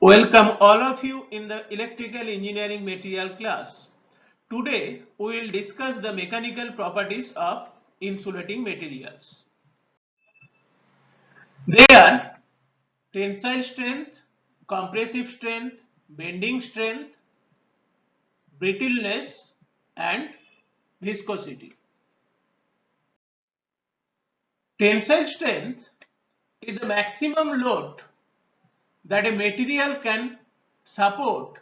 Welcome all of you in the electrical engineering material class. Today we will discuss the mechanical properties of insulating materials. They are tensile strength, compressive strength, bending strength, brittleness and viscosity. Tensile strength is the maximum load that a material can support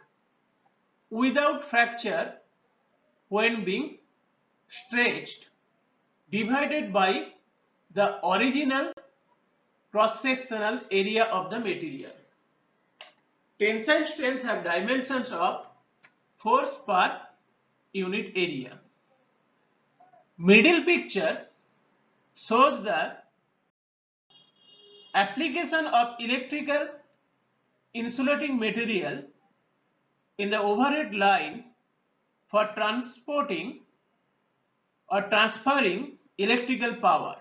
without fracture when being stretched divided by the original cross-sectional area of the material. Tensile strength have dimensions of force per unit area. Middle picture shows the application of electrical insulating material in the overhead line for transporting or transferring electrical power.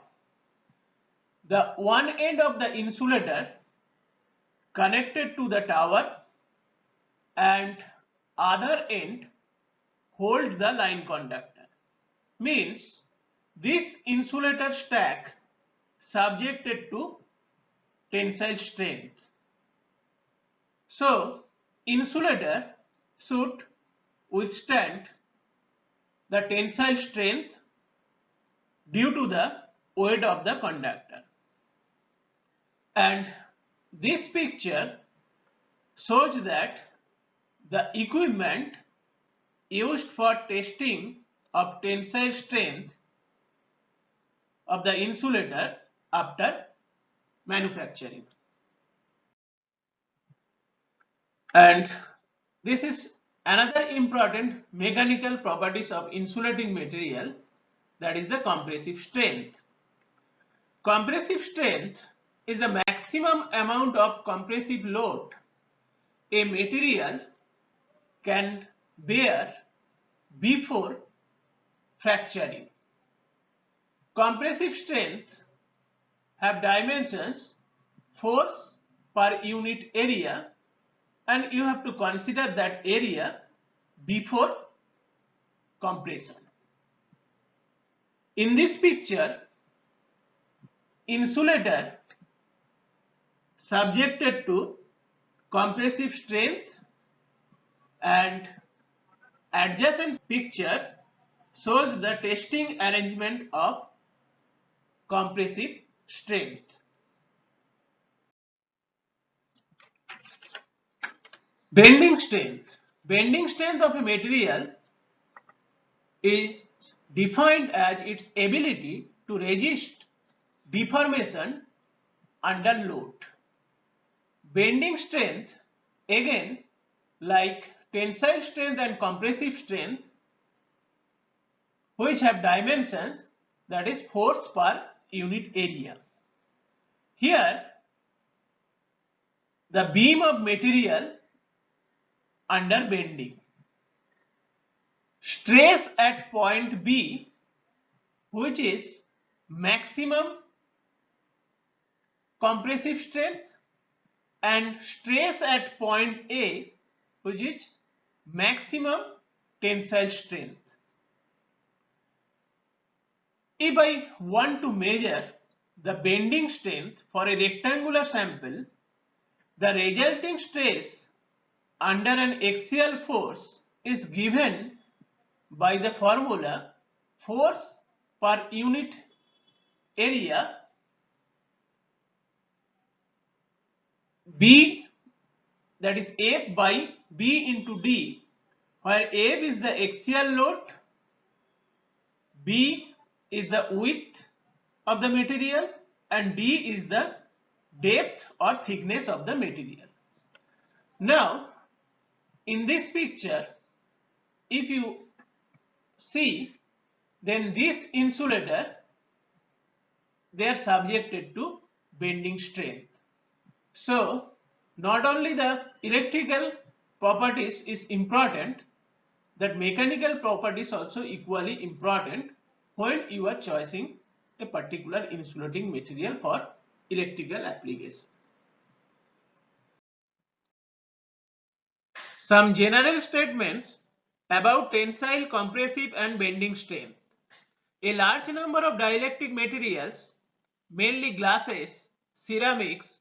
The one end of the insulator connected to the tower and other end hold the line conductor. Means this insulator stack subjected to tensile strength. So insulator should withstand the tensile strength due to the weight of the conductor. And this picture shows that the equipment used for testing of tensile strength of the insulator after manufacturing. And this is another important mechanical properties of insulating material, that is the compressive strength. Compressive strength is the maximum amount of compressive load a material can bear before fracturing. Compressive strength have dimensions force per unit area, and you have to consider that area before compression. In this picture, insulator subjected to compressive strength, and adjacent picture shows the testing arrangement of compressive strength. Bending strength. Bending strength of a material is defined as its ability to resist deformation under load. Bending strength, again, like tensile strength and compressive strength, which have dimensions, that is force per unit area. Here the beam of material under bending. Stress at point B, which is maximum compressive strength, and stress at point A, which is maximum tensile strength. If I want to measure the bending strength for a rectangular sample, the resulting stress under an axial force is given by the formula force per unit area B, that is F by B into D, where F is the axial load, B is the width of the material, and D is the depth or thickness of the material. Now in this picture, if you see, then this insulator, they are subjected to bending strength. So not only the electrical properties is important, that mechanical properties also equally important when you are choosing a particular insulating material for electrical applications. Some general statements about tensile, compressive and bending strength. A large number of dielectric materials, mainly glasses, ceramics,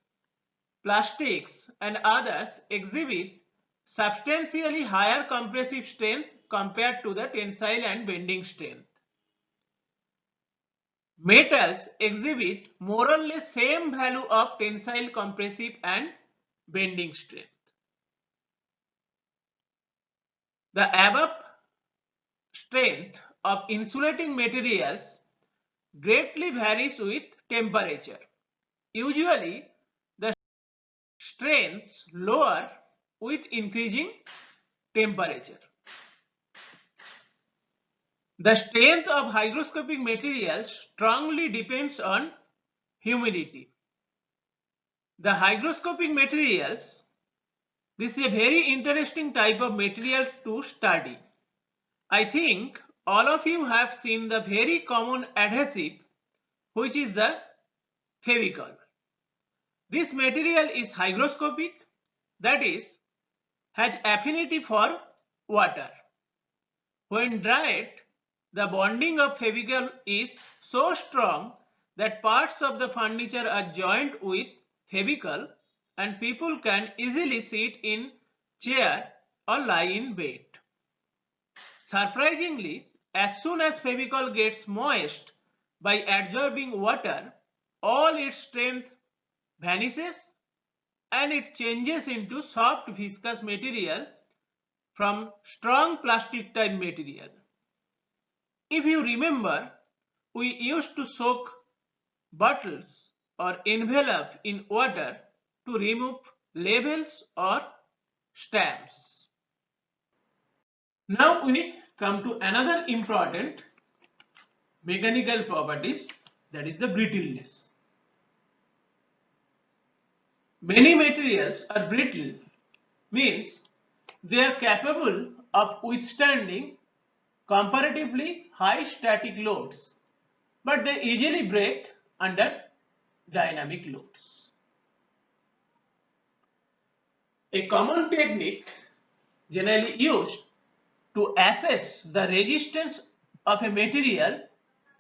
plastics and others, exhibit substantially higher compressive strength compared to the tensile and bending strength. Metals exhibit more or less same value of tensile, compressive and bending strength. The above strength of insulating materials greatly varies with temperature. Usually, the strengths lower with increasing temperature. The strength of hygroscopic materials strongly depends on humidity. The hygroscopic materials, this is a very interesting type of material to study. I think all of you have seen the very common adhesive, which is the Fevicol. This material is hygroscopic, that is, has affinity for water. When dried, the bonding of Fevicol is so strong that parts of the furniture are joined with Fevicol and people can easily sit in chair or lie in bed. Surprisingly, as soon as Fevicol gets moist by absorbing water, all its strength vanishes and it changes into soft viscous material from strong plastic type material. If you remember, we used to soak bottles or envelope in water to remove labels or stamps. Now we come to another important mechanical properties, that is the brittleness. Many materials are brittle, means they are capable of withstanding comparatively high static loads, but they easily break under dynamic loads. A common technique generally used to assess the resistance of a material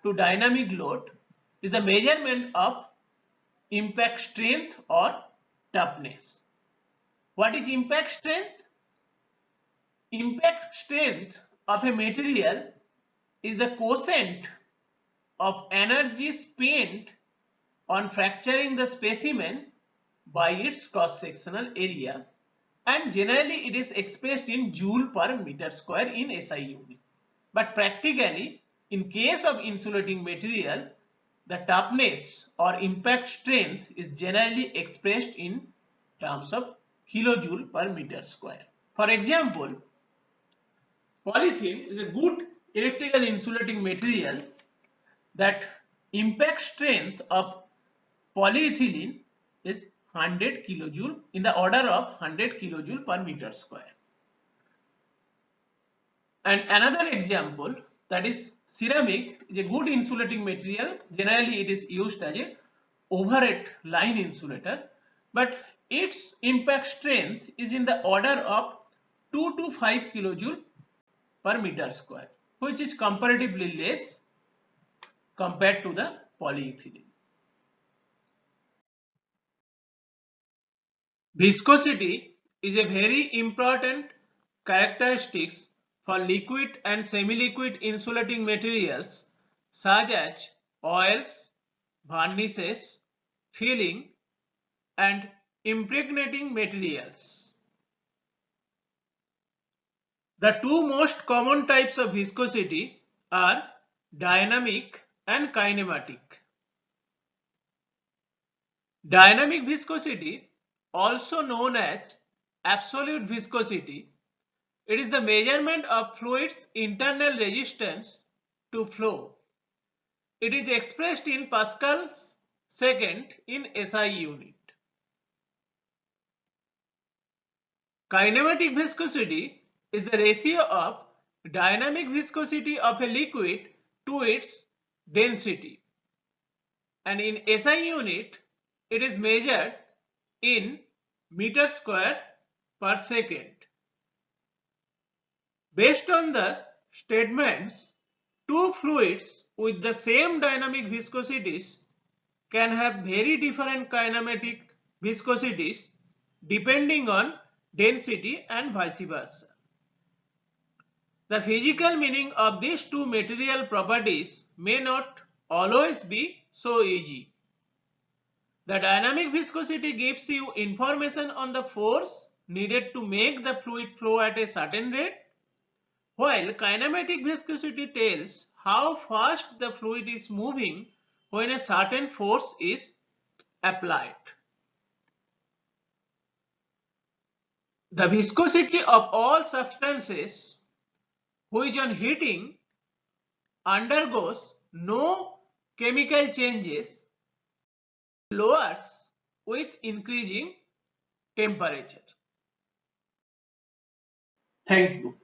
to dynamic load is the measurement of impact strength or toughness. What is impact strength? Impact strength of a material is the quotient of energy spent on fracturing the specimen by its cross-sectional area, and generally it is expressed in joule per meter square in SI unit. But practically, in case of insulating material, the toughness or impact strength is generally expressed in terms of kilojoule per meter square. For example, polythene is a good electrical insulating material that impact strength of polyethylene is 100 kilojoule, in the order of 100 kilojoule per meter square. And another example, that is ceramic, is a good insulating material. Generally it is used as a overhead line insulator, but its impact strength is in the order of 2 to 5 kilojoule per meter square, which is comparatively less compared to the polyethylene. Viscosity is a very important characteristic for liquid and semi-liquid insulating materials such as oils, varnishes, filling and impregnating materials. The two most common types of viscosity are dynamic and kinematic. Dynamic viscosity, also known as absolute viscosity, it is the measurement of fluid's internal resistance to flow. It is expressed in Pascal's second in SI unit. Kinematic viscosity is the ratio of dynamic viscosity of a liquid to its density, and in SI unit it is measured in meter square per second. Based on the statements, two fluids with the same dynamic viscosities can have very different kinematic viscosities depending on density and vice versa. The physical meaning of these two material properties may not always be so easy. The dynamic viscosity gives you information on the force needed to make the fluid flow at a certain rate, while kinematic viscosity tells how fast the fluid is moving when a certain force is applied. The viscosity of all substances which on heating undergoes no chemical changes lowers with increasing temperature. Thank you.